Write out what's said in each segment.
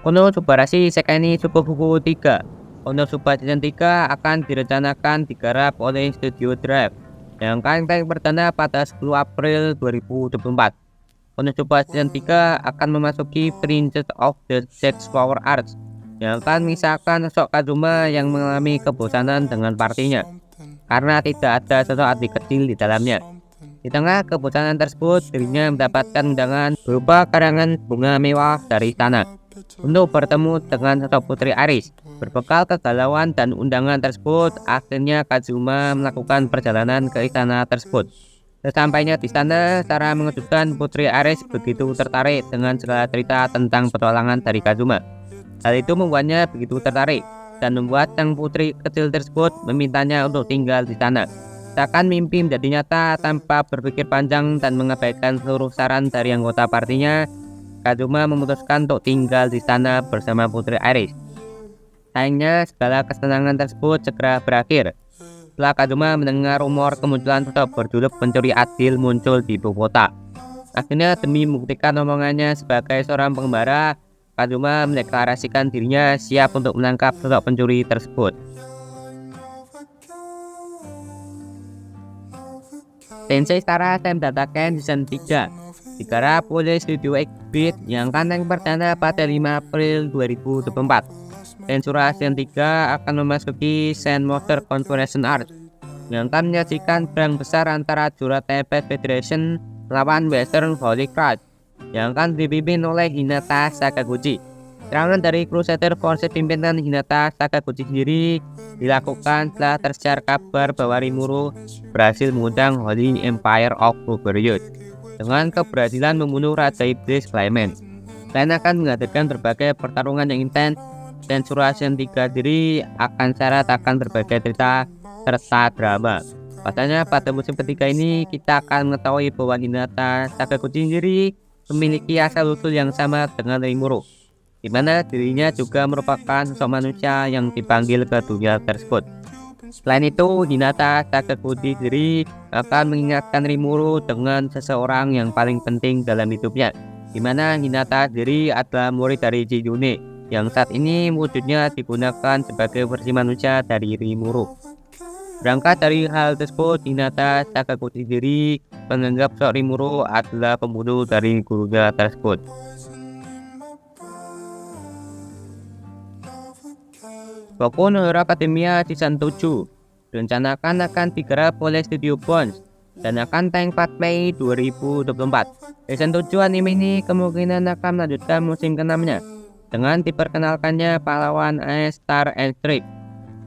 Untuk Subarashi Sekani Sukufuku 3. Untuk Subara Season 3 akan direncanakan digarap oleh Studio Drive yang akan tayang perdana pada 10 April 2024. Untuk Subara Season 3 akan memasuki Princess of the Six Flower Arts yang akan mengisahkan sosok Kazuma yang mengalami kebosanan dengan partinya karena tidak ada sosok adik kecil di dalamnya. Di tengah kebosanan tersebut, dirinya mendapatkan undangan berupa karangan bunga mewah dari istana untuk bertemu dengan sosok Putri Aris. Berbekal kegalauan dan undangan tersebut, akhirnya Kazuma melakukan perjalanan ke istana tersebut. Sesampainya di sana, secara mengejutkan Putri Aris begitu tertarik dengan segala cerita tentang petualangan dari Kazuma. Hal itu membuatnya begitu tertarik dan membuat sang putri kecil tersebut memintanya untuk tinggal di sana. Seakan mimpi menjadi nyata tanpa berpikir panjang dan mengabaikan seluruh saran dari anggota partinya, Kazuma memutuskan untuk tinggal di sana bersama Putri Aris. Sayangnya, segala kesenangan tersebut segera berakhir setelah Kazuma mendengar rumor kemunculan sosok berjuluk pencuri adil muncul di ibu kota. Akhirnya, demi membuktikan omongannya sebagai seorang pengembara, Kazuma mendeklarasikan dirinya siap untuk menangkap sosok pencuri tersebut. Tensei Star Rail Dataken Season 3 digarap oleh Studio X-Beat yang akan tayang perdana pada 5 April 2024. Tensura Season 3 akan memasuki Sand Monster Confederation Arc yang akan menyajikan perang besar antara Jura Tempest Federation melawan Western Holy Crush yang akan dipimpin oleh Hinata Sakaguchi. Serangan dari Crusader Force pimpinan Hinata Sakaguchi sendiri dilakukan setelah tersiar kabar bahwa Rimuru berhasil mengundang Holy Empire of Rebellion dengan keberhasilan membunuh Raja Iblis Clement. Selain akan menghadirkan berbagai pertarungan yang intens, Tensura Season 3 sendiri akan syarat akan berbagai cerita serta drama. Pasalnya pada musim ketiga ini kita akan mengetahui bahwa Hinata Sakaguchi sendiri memiliki asal-usul yang sama dengan Rimuru, di mana dirinya juga merupakan sosok manusia yang dipanggil ke dunia tersebut. Selain itu, Hinata Sakaguchi sendiri akan mengingatkan Rimuru dengan seseorang yang paling penting dalam hidupnya, di mana Hinata sendiri adalah murid dari Chiyune yang saat ini wujudnya digunakan sebagai versi manusia dari Rimuru. Berangkat dari hal tersebut, Hinata Sakaguchi sendiri menganggap sosok Rimuru adalah pembunuh dari gurunya tersebut. Boku no Hero Academia Season 7 direncanakan akan digarap oleh Studio Bones dan akan tayang 4 Mei 2024. Season 7 anime ini kemungkinan akan melanjutkan musim ke-6-nya dengan diperkenalkannya pahlawan Ice Star and Strip.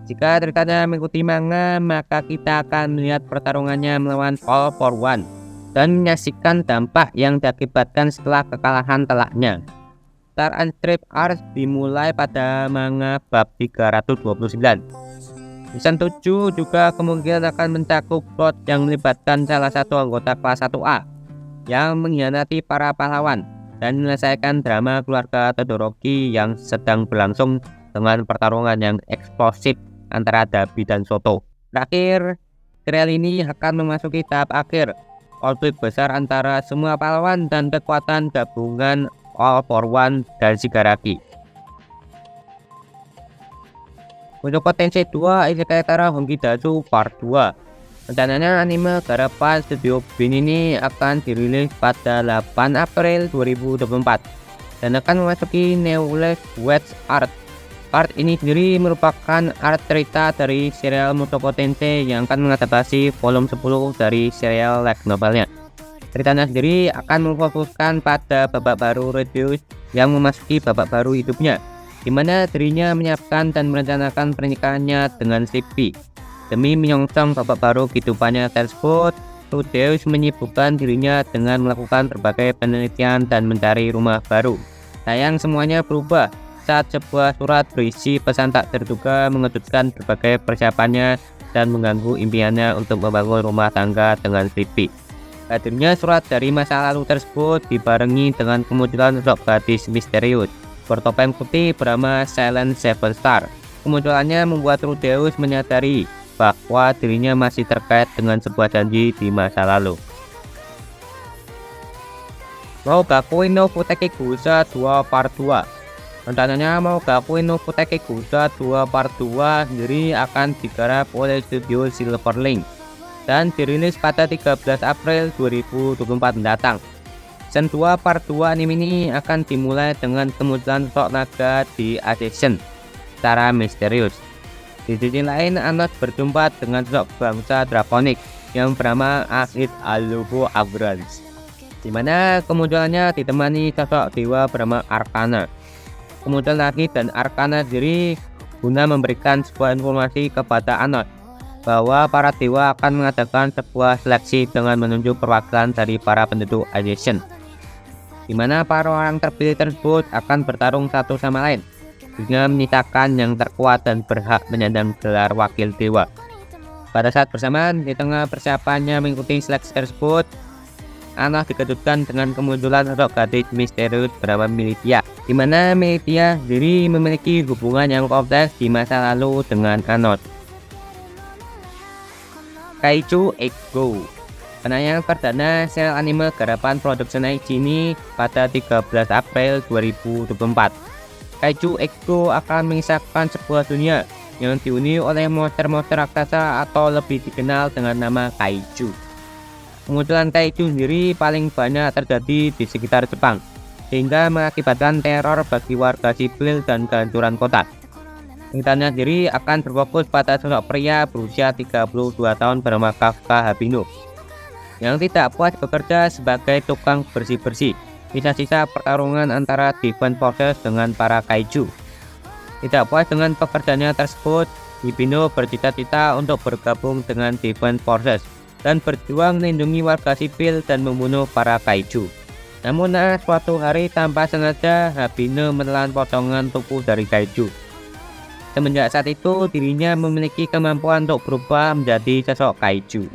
Jika ceritanya mengikuti manga, maka kita akan melihat pertarungannya melawan All for One dan menyaksikan dampak yang diakibatkan setelah kekalahan telaknya. Star and Strip Arc dimulai pada manga bab 329. Season 7 juga kemungkinan akan mencakup plot yang melibatkan salah satu anggota kelas 1A yang mengkhianati para pahlawan dan menyelesaikan drama keluarga Todoroki yang sedang berlangsung dengan pertarungan yang eksplosif antara Dabi dan Soto. Terakhir, serial ini akan memasuki tahap akhir, konflik besar antara semua pahlawan dan kekuatan gabungan All for One dan Shigaraki. Untuk Tensei 2 Isekai Tara Honkidazu Part 2, rencananya anime garapan Studio Bin ini akan dirilis pada 8 April 2024 dan akan memasuki New Life West Art. Part ini sendiri merupakan art cerita dari serial Mushoku Tensei yang akan mengadaptasi volume 10 dari serial light novelnya. Ceritanya sendiri akan memfokuskan pada babak baru Rudeus yang memasuki babak baru hidupnya, di mana dirinya menyiapkan dan merencanakan pernikahannya dengan Shippy. Demi menyongsong babak baru kehidupannya tersebut, Rudeus menyibukkan dirinya dengan melakukan berbagai penelitian dan mencari rumah baru. Sayang semuanya berubah saat sebuah surat berisi pesan tak terduga mengejutkan berbagai persiapannya dan mengganggu impiannya untuk membangun rumah tangga dengan Shippy. Hadirnya surat dari masa lalu tersebut dibarengi dengan kemunculan sosok gadis misterius bertopeng putih bernama Silent Seven Star. Kemunculannya membuat Rudeus menyadari bahwa dirinya masih terkait dengan sebuah janji di masa lalu. Rogaku no Futeki Gusa 2 Part 2 Rencananya mau Gakuen no Futeki Gusa 2 Part 2 sendiri akan digarap oleh studio Silverlink dan dirilis pada 13 April 2024 mendatang. Season 2 Part 2 anime ini akan dimulai dengan kemunculan sosok naga di Ascension secara misterius. Di sisi lain, Anos berjumpa dengan sosok bangsa drakonik yang bernama Akhid Aluhu Abrans, di mana kemunculannya ditemani sosok dewa bernama Arcana. Kemudian lagi dan Arcana sendiri guna memberikan sebuah informasi kepada Anos bahwa para dewa akan mengadakan sebuah seleksi dengan menunjuk perwakilan dari para penduduk Ascension, di mana para orang terpilih tersebut akan bertarung satu sama lain dengan menyisakan yang terkuat dan berhak menyandang gelar wakil dewa. Pada saat bersamaan, di tengah persiapannya mengikuti seleksi tersebut, Anos dikejutkan dengan kemunculan sosok gadis misterius bernama Militia, di mana Militia sendiri memiliki hubungan yang kompleks di masa lalu dengan Anos. Kaiju X-Go, penayangan perdana serial anime garapan Production IG ini pada 13 April 2024. Kaiju X-Go akan mengisahkan sebuah dunia yang dihuni oleh monster-monster raksasa atau lebih dikenal dengan nama Kaiju. Kemunculan Kaiju sendiri paling banyak terjadi di sekitar Jepang, sehingga mengakibatkan teror bagi warga sipil dan kehancuran kota. Ceritanya sendiri akan berfokus pada sosok pria berusia 32 tahun bernama Kafka Habino, yang tidak puas bekerja sebagai tukang bersih-bersih sisa-sisa pertarungan antara Defense Forces dengan para Kaiju. Tidak puas dengan pekerjaannya tersebut, Habino bercita-cita untuk bergabung dengan Defense Forces dan berjuang melindungi warga sipil dan membunuh para Kaiju. Namun suatu hari tanpa sengaja Habino menelan potongan tubuh dari Kaiju. Semenjak saat itu dirinya memiliki kemampuan untuk berubah menjadi sosok Kaiju.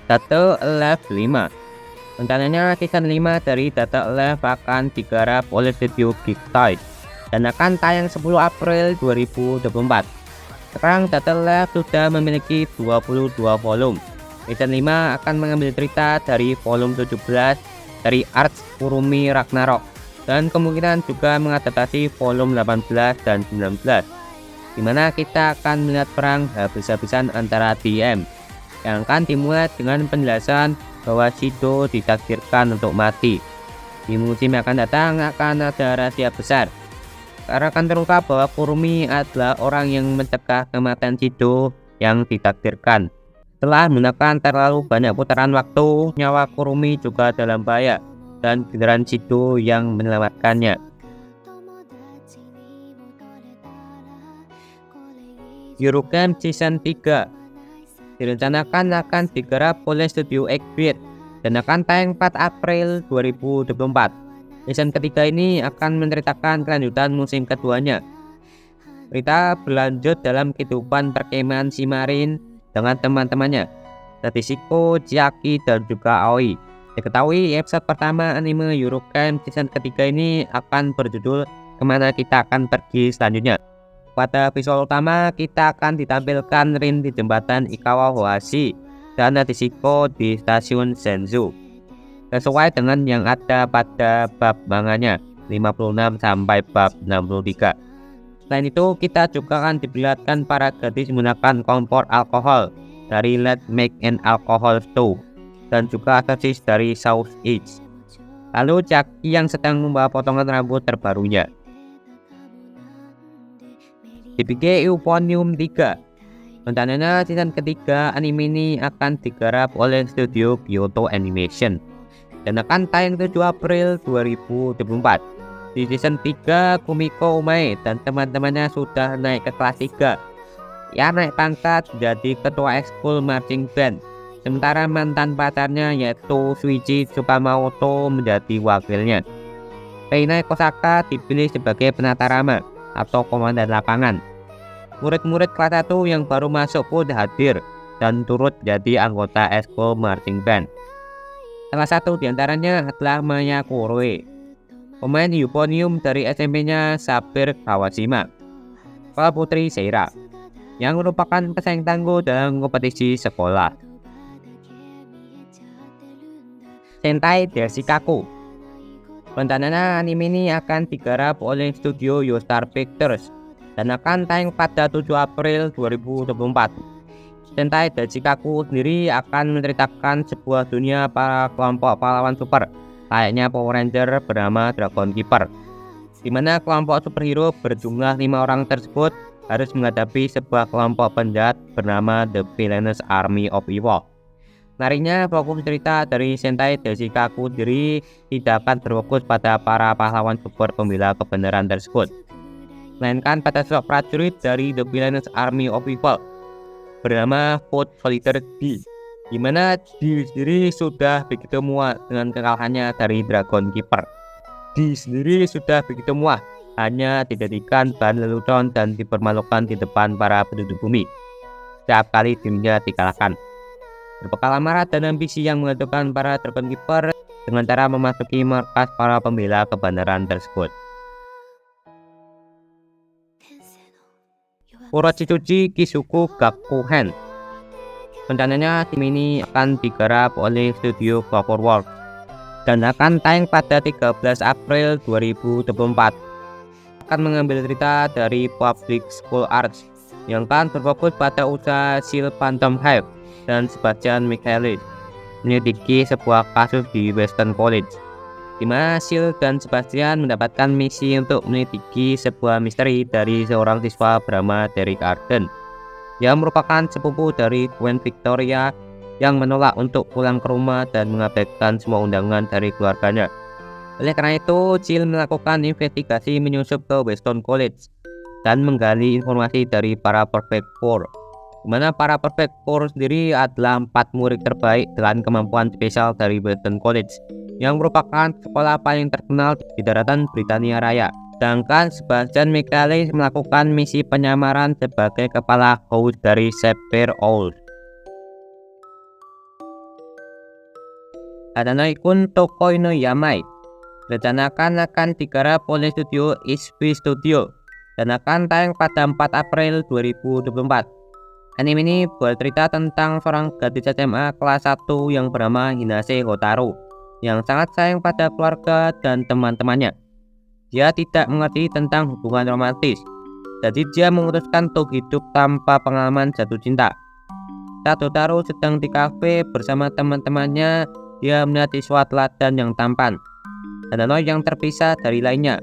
Data Alive 5. Rencananya season 5 dari Data Alive akan digarap oleh studio Geek Toys dan akan tayang 10 April 2024. Sekarang Data Alive sudah memiliki 22 volume. Season 5 akan mengambil cerita dari volume 17 dari Arts Kurumi Ragnarok dan kemungkinan juga mengadaptasi volume 18 dan 19, di mana kita akan melihat perang habis-habisan antara DM yang akan dimulai dengan penjelasan bahwa Shido ditakdirkan untuk mati. Di musim yang akan datang akan ada rahasia besar, karena akan terungkap bahwa Kurumi adalah orang yang mencegah kematian Shido yang ditakdirkan. Setelah menggunakan terlalu banyak putaran waktu, nyawa Kurumi juga dalam bahaya dan giliran Shido yang menyelamatkannya. Eurocamp Season 3 direncanakan akan digarap oleh studio X-Beat dan akan tayang 4 April 2024. Season ketiga ini akan menceritakan kelanjutan musim keduanya. Cerita berlanjut dalam kehidupan perkemahan Shimarin dengan teman-temannya, Tadishiko, Chiaki, dan juga Aoi. Diketahui episode pertama anime Eurocamp season ketiga ini akan berjudul Kemana Kita Akan Pergi Selanjutnya. Pada visual utama kita akan ditampilkan Rin di jembatan Ikawa Hoashi dan Tadishiko di stasiun Senju, sesuai dengan yang ada pada bab manganya 56 sampai bab 63. Selain itu, kita juga akan diperlihatkan para gadis menggunakan kompor alkohol dari Let's Make an Alcohol Stew dan juga aksesoris dari South East. Lalu Chiaki yang sedang membawa potongan rambut terbarunya. DBG Euphonium 3. Rencananya season ketiga anime ini akan digarap oleh studio Kyoto Animation dan akan tayang 7 April 2024. Di season 3, Kumiko Umae dan teman-temannya sudah naik ke kelas 3. Ia naik pangkat menjadi ketua ekskul marching band, sementara mantan pacarnya yaitu Shuichi Tsukamoto menjadi wakilnya. Reina Kosaka dipilih sebagai penata rama atau komandan lapangan. Murid-murid kelas 1 yang baru masuk pun hadir dan turut jadi anggota ekskul marching band. Salah satu diantaranya adalah Maya Kuroe, pemain Euphonium dari SMP-nya Sabir Kawashima, sekolah putri Seira, yang merupakan pesaing tangguh dalam kompetisi sekolah. Sentai Dershikaku. Rencananya anime ini akan digarap oleh studio Yostar Pictures dan akan tayang pada 7 April 2024. Sentai Dachikaku sendiri akan menceritakan sebuah dunia para kelompok pahlawan super, layaknya Power Ranger bernama Dragon Keeper, di mana kelompok superhero berjumlah 5 orang tersebut harus menghadapi sebuah kelompok penjahat bernama The Villainous Army of Evil. Menariknya, fokus cerita dari Sentai Dachikaku sendiri tidak akan berfokus pada para pahlawan super pembela kebenaran tersebut, melainkan pada sosok prajurit dari The Villainous Army of Evil bernama Foot Soldier D, di mana D sendiri sudah begitu muak dengan kekalahannya dari Dragon Keeper. D sendiri sudah begitu muak hanya dijadikan bahan lelucon dan dipermalukan di depan para penduduk bumi setiap kali dirinya dikalahkan. Berbekal amarah dan ambisi yang menentukan para Dragon Keeper dengan cara memasuki markas para pembela kebenaran tersebut. Orochichuchi Kisuku Gakuhen. Rencananya tim ini akan digarap oleh studio Cloverworks dan akan tayang pada 13 April 2024. Akan mengambil cerita dari Public School Arts yang akan berfokus pada usaha Shield Phantom Hive dan Sebastian Michaelis menyelidiki sebuah kasus di Western College, di mana Shield dan Sebastian mendapatkan misi untuk menyelidiki sebuah misteri dari seorang siswa bernama Derek Arden yang merupakan sepupu dari Queen Victoria yang menolak untuk pulang ke rumah dan mengabaikan semua undangan dari keluarganya. Oleh karena itu, Shield melakukan investigasi menyusup ke Western College dan menggali informasi dari para Perfect Four, di mana para Perfect Four sendiri adalah 4 murid terbaik dengan kemampuan spesial dari Western College yang merupakan sekolah paling terkenal di daratan Britania Raya. Sedangkan Sebastian Michaelis melakukan misi penyamaran sebagai kepala house dari Sapphire Owls. Hadanoi Kun Tokoi no Yamai rencanakan akan digarap oleh studio Ishii Studio dan akan tayang pada 4 April 2024. Anime ini bercerita tentang seorang gadis SMA kelas 1 yang bernama Hinase Hotaru yang sangat sayang pada keluarga dan teman-temannya. Dia tidak mengerti tentang hubungan romantis, jadi dia memutuskan untuk hidup tanpa pengalaman jatuh cinta. Saat Hotaru sedang di kafe bersama teman-temannya, dia melihat siswa teladan yang tampan, Hananoi yang terpisah dari lainnya.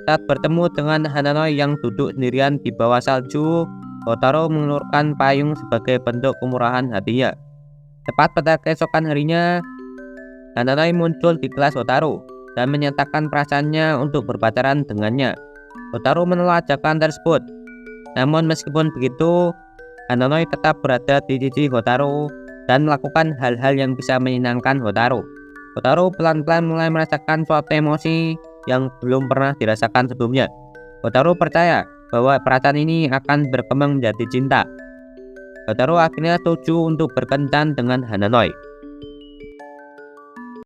Saat bertemu dengan Hananoi yang duduk sendirian di bawah salju, Hotaru mengeluarkan payung sebagai bentuk kemurahan hatinya. Tepat pada keesokan harinya, Hananoi muncul di kelas Hotaru dan menyatakan perasaannya untuk berpacaran dengannya. Hotaru menolak ajakan tersebut. Namun meskipun begitu, Hananoi tetap berada di sisi Hotaru dan melakukan hal-hal yang bisa menyenangkan Hotaru. Hotaru pelan-pelan mulai merasakan suatu emosi yang belum pernah dirasakan sebelumnya. Hotaru percaya bahwa perasaan ini akan berkembang menjadi cinta. Hotaru akhirnya setuju untuk berkencan dengan Hananoi.